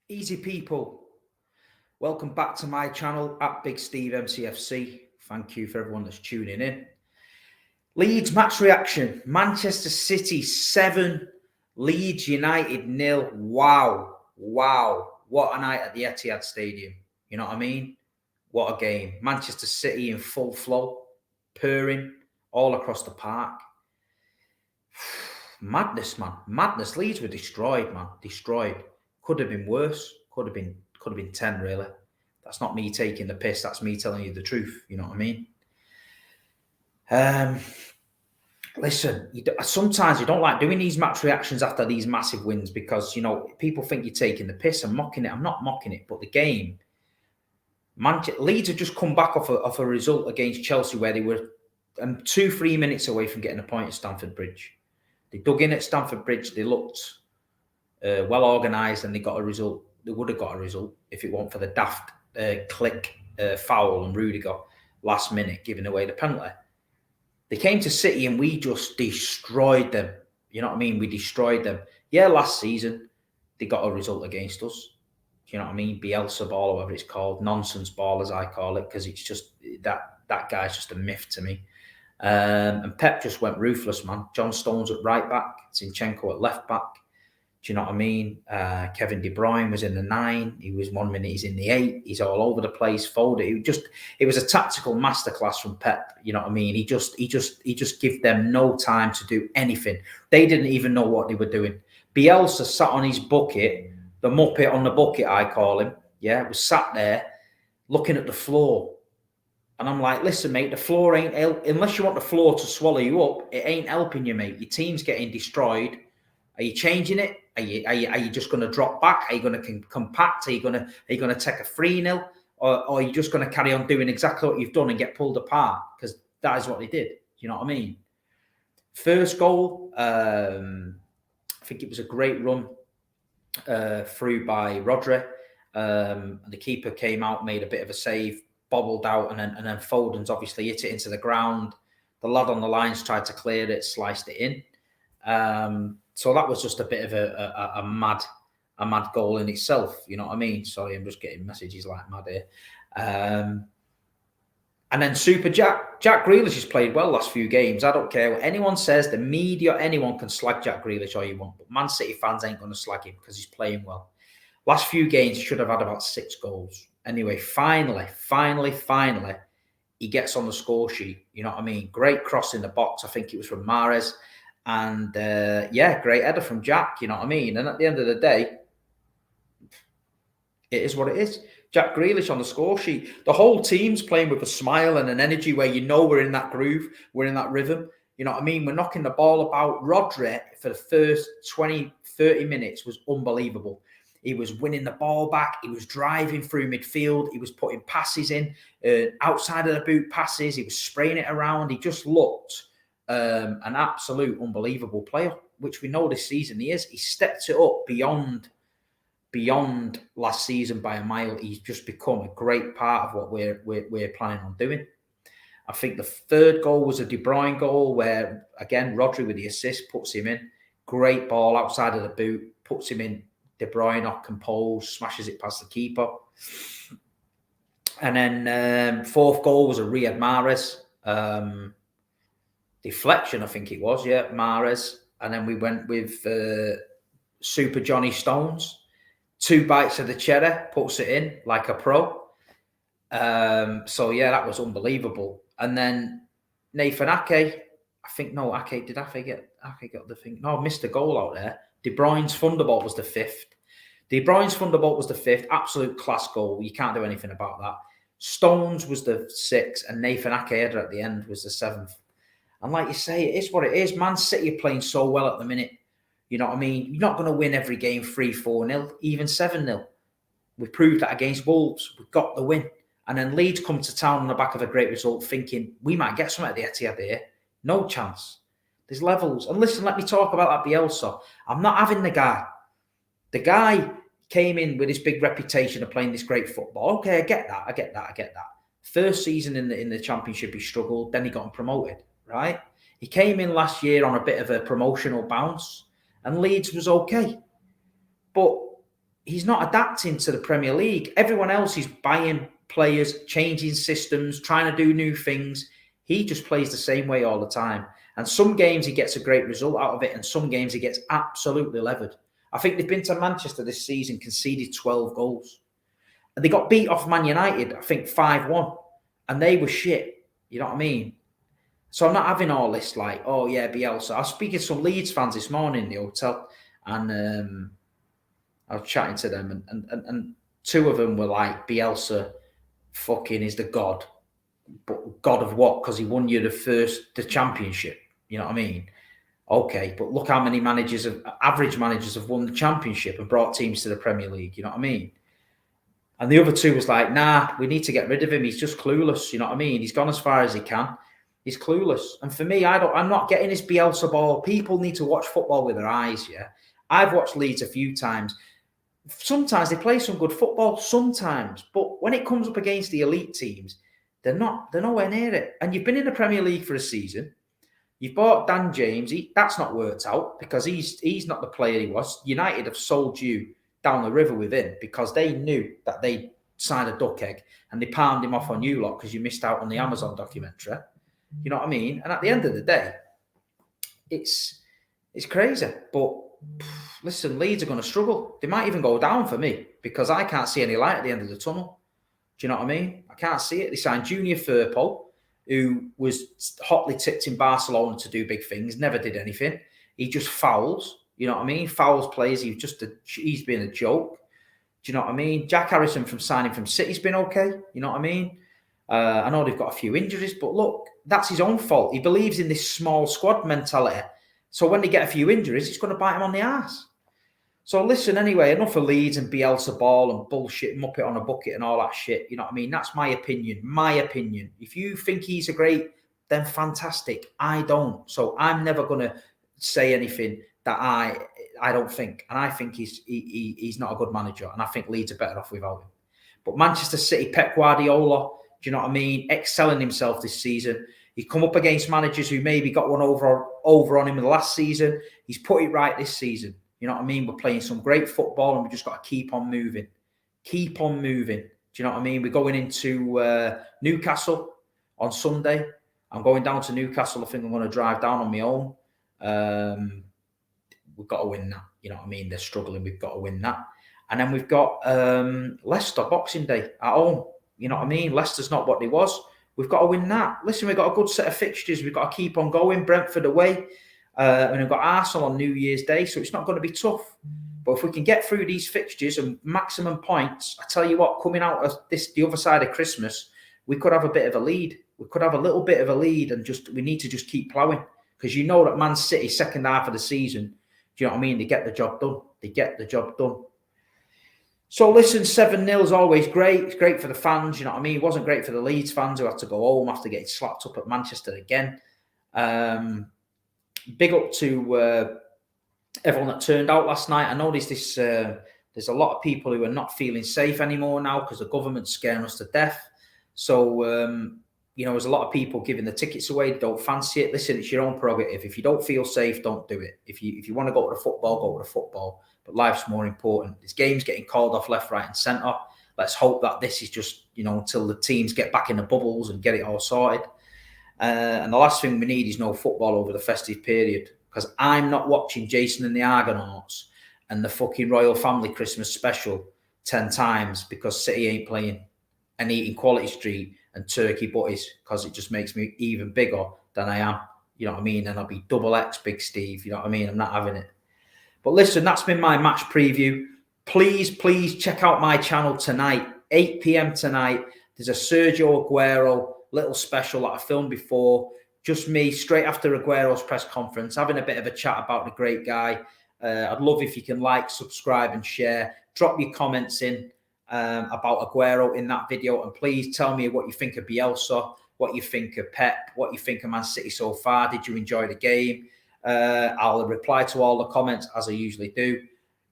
Easy people, welcome back to my channel at Big Steve MCFC. Thank you for everyone that's tuning in. Leeds match reaction: Manchester City 7, Leeds United 0. Wow, what a night at the Etihad Stadium. You know what I mean? What a game. Manchester City in full flow, purring all across the park. Madness, man. Madness. Leeds were destroyed, man. Destroyed. Could have been worse. Could have been 10, really. That's not me taking the piss. That's me telling you the truth. You know what I mean? Listen, sometimes you don't like doing these match reactions after these massive wins because, people think you're taking the piss and mocking it. I'm not mocking it, but the game, Leeds have just come back off a result against Chelsea where they were 2-3 minutes away from getting a point at Stamford Bridge. They dug in at Stamford Bridge. They looked well organised and they got a result. They would have got a result if it weren't for the daft click foul and Rudiger last minute giving away the penalty. They came to City and we just destroyed them. You know what I mean? We destroyed them. Yeah, last season they got a result against us. You know what I mean? Bielsa ball, or whatever it's called, nonsense ball as I call it, because it's just that guy's just a myth to me. And Pep just went ruthless, man. John Stones at right back, Zinchenko at left back. Do you know what I mean? Kevin De Bruyne was in the 9. He was 1 minute, he's in the 8. He's all over the place, folded. It was a tactical masterclass from Pep. You know what I mean? He just give them no time to do anything. They didn't even know what they were doing. Bielsa sat on his bucket, the Muppet on the bucket, I call him. Yeah, was sat there looking at the floor. And I'm like, listen, mate, the floor ain't, unless you want the floor to swallow you up, it ain't helping you, mate. Your team's getting destroyed. Are you changing it? Are you just going to drop back? Are you going to compact? Are you going to take a 3-0? Or are you just going to carry on doing exactly what you've done and get pulled apart? Because that is what they did. You know what I mean? First goal, I think it was a great run through by Rodri. The keeper came out, made a bit of a save, bobbled out, and then Foden's obviously hit it into the ground. The lad on the lines tried to clear it, sliced it in. So that was just a bit of a mad goal in itself. You know what I mean? Sorry, I'm just getting messages like mad here. And then Super Jack Grealish has played well last few games. I don't care what anyone says. The media, anyone can slag Jack Grealish all you want, but Man City fans ain't going to slag him because he's playing well. Last few games, he should have had about 6 goals. Anyway, finally, he gets on the score sheet. You know what I mean? Great cross in the box. I think it was from Mahrez. And, great header from Jack. You know what I mean? And at the end of the day, it is what it is. Jack Grealish on the score sheet. The whole team's playing with a smile and an energy where we're in that groove, we're in that rhythm. You know what I mean? We're knocking the ball about. Rodri, for the first 20, 30 minutes, was unbelievable. He was winning the ball back. He was driving through midfield. He was putting passes in, outside of the boot passes. He was spraying it around. He just looked an absolute unbelievable player, which we know this season he is. He stepped it up beyond last season by a mile. He's just become a great part of what we're planning on doing. I think the third goal was a De Bruyne goal where, again, Rodri with the assist puts him in. Great ball outside of the boot, puts him in. De Bruyne not composed, smashes it past the keeper. And then fourth goal was a Riyad Mahrez. Deflection, I think it was, yeah, Mahrez. And then we went with Super Johnny Stones. 2 bites of the cheddar, puts it in like a pro. That was unbelievable. And then Nathan Ake, Ake got the thing. No, missed a goal out there. De Bruyne's Thunderbolt was the 5th. Absolute class goal. You can't do anything about that. Stones was the 6th, and Nathan Ake header at the end was the 7th. And like you say, it is what it is. Man City are playing so well at the minute. You know what I mean? You're not going to win every game 3-4-0, even 7-0. We proved that against Wolves. We got the win. And then Leeds come to town on the back of a great result thinking, we might get something at the Etihad here. No chance. There's levels. And listen, let me talk about that Bielsa. I'm not having the guy. The guy came in with his big reputation of playing this great football. Okay, I get that. First season in the Championship, he struggled. Then he got promoted, right? He came in last year on a bit of a promotional bounce. And Leeds was okay. But he's not adapting to the Premier League. Everyone else is buying players, changing systems, trying to do new things. He just plays the same way all the time. And some games he gets a great result out of it, and some games he gets absolutely levered. I think they've been to Manchester this season, conceded 12 goals. And they got beat off Man United, I think 5-1. And they were shit. You know what I mean? So I'm not having all this like, oh yeah, Bielsa. I was speaking to some Leeds fans this morning in the hotel, and I was chatting to them, and two of them were like, Bielsa fucking is the god. But god of what? Because he won you the championship. You know what I mean? Okay, but look how many average managers have won the championship and brought teams to the Premier League. You know what I mean? And the other two was like, nah, we need to get rid of him. He's just clueless. You know what I mean? He's gone as far as he can. He's clueless. And for me, I'm not getting this Bielsa ball. People need to watch football with their eyes, yeah? I've watched Leeds a few times. Sometimes they play some good football, sometimes. But when it comes up against the elite teams, they're nowhere near it. And you've been in the Premier League for a season. You've bought Dan James. That's not worked out because he's not the player he was. United have sold you down the river with him because they knew that they signed a duck egg and they palmed him off on you lot because you missed out on the Amazon documentary. You know what I mean? And at the end of the day, it's crazy. But listen, Leeds are going to struggle. They might even go down for me because I can't see any light at the end of the tunnel. Do you know what I mean? I can't see it. They signed Junior Firpo, who was hotly tipped in Barcelona to do big things, never did anything. He just fouls. You know what I mean? Fouls players. He's been a joke. Do you know what I mean? Jack Harrison from signing from City's been okay. You know what I mean? I know they've got a few injuries, but look, that's his own fault. He believes in this small squad mentality. So when they get a few injuries, it's going to bite him on the ass. So listen, anyway, enough of Leeds and Bielsa ball and bullshit, muppet on a bucket and all that shit. You know what I mean? That's my opinion. My opinion. If you think he's a great, then fantastic. I don't. So I'm never going to say anything that I don't think. And I think he's not a good manager. And I think Leeds are better off without him. But Manchester City, Pep Guardiola, do you know what I mean? Excelling himself this season. He's come up against managers who maybe got one over on him in the last season. He's put it right this season. You know what I mean? We're playing some great football and we just got to keep on moving. Keep on moving. Do you know what I mean? We're going into Newcastle on Sunday. I'm going down to Newcastle. I think I'm going to drive down on my own. We've got to win that. You know what I mean? They're struggling. We've got to win that. And then we've got Leicester Boxing Day at home. You know what I mean? Leicester's not what they was. We've got to win that. Listen, we've got a good set of fixtures. We've got to keep on going. Brentford away. And we've got Arsenal on New Year's Day. So it's not going to be tough. But if we can get through these fixtures and maximum points, I tell you what, coming out of the other side of Christmas, we could have a bit of a lead. We could have a little bit of a lead and we need to just keep ploughing. Because you know that Man City, second half of the season, do you know what I mean? They get the job done. They get the job done. So listen, 7-0 is always great. It's great for the fans, you know what I mean? It wasn't great for the Leeds fans who had to go home after getting slapped up at Manchester again. Big up to everyone that turned out last night. I know there's a lot of people who are not feeling safe anymore now because the government's scaring us to death. So, there's a lot of people giving the tickets away. Don't fancy it. Listen, it's your own prerogative. If you don't feel safe, don't do it. If you want to go to the football, go to the football. But life's more important. This game's getting called off left, right and centre. Let's hope that this is just, until the teams get back in the bubbles and get it all sorted. And the last thing we need is no football over the festive period. Because I'm not watching Jason and the Argonauts and the fucking Royal Family Christmas special 10 times because City ain't playing and eating Quality Street and turkey butties because it just makes me even bigger than I am. You know what I mean? And I'll be double X Big Steve. You know what I mean? I'm not having it. But listen, that's been my match preview. Please check out my channel tonight, 8 p.m. tonight. There's a Sergio Aguero little special that I filmed before. Just me, straight after Aguero's press conference, having a bit of a chat about the great guy. I'd love if you can like, subscribe and share. Drop your comments in about Aguero in that video. And please tell me what you think of Bielsa, what you think of Pep, what you think of Man City so far. Did you enjoy the game? I'll reply to all the comments as I usually do.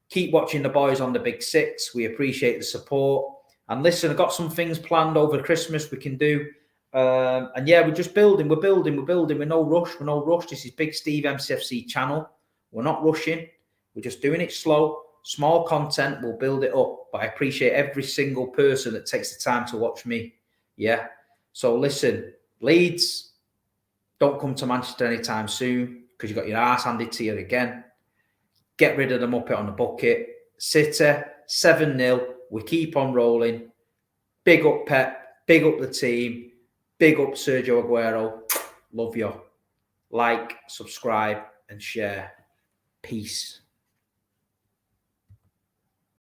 Keep watching the boys on the Big Six. We appreciate the support. And listen, I've got some things planned over Christmas we can do. And yeah, we're just building. We're building. We're no rush. We're no rush. This is Big Steve MCFC channel. We're not rushing. We're just doing it slow. Small content will build it up, but I appreciate every single person that takes the time to watch me. Yeah. So listen, Leeds, don't come to Manchester anytime soon because you've got your arse handed to you again. Get rid of the Muppet on the bucket. City, 7-0. We keep on rolling. Big up Pep. Big up the team. Big up Sergio Aguero. Love you. Like, subscribe, and share. Peace.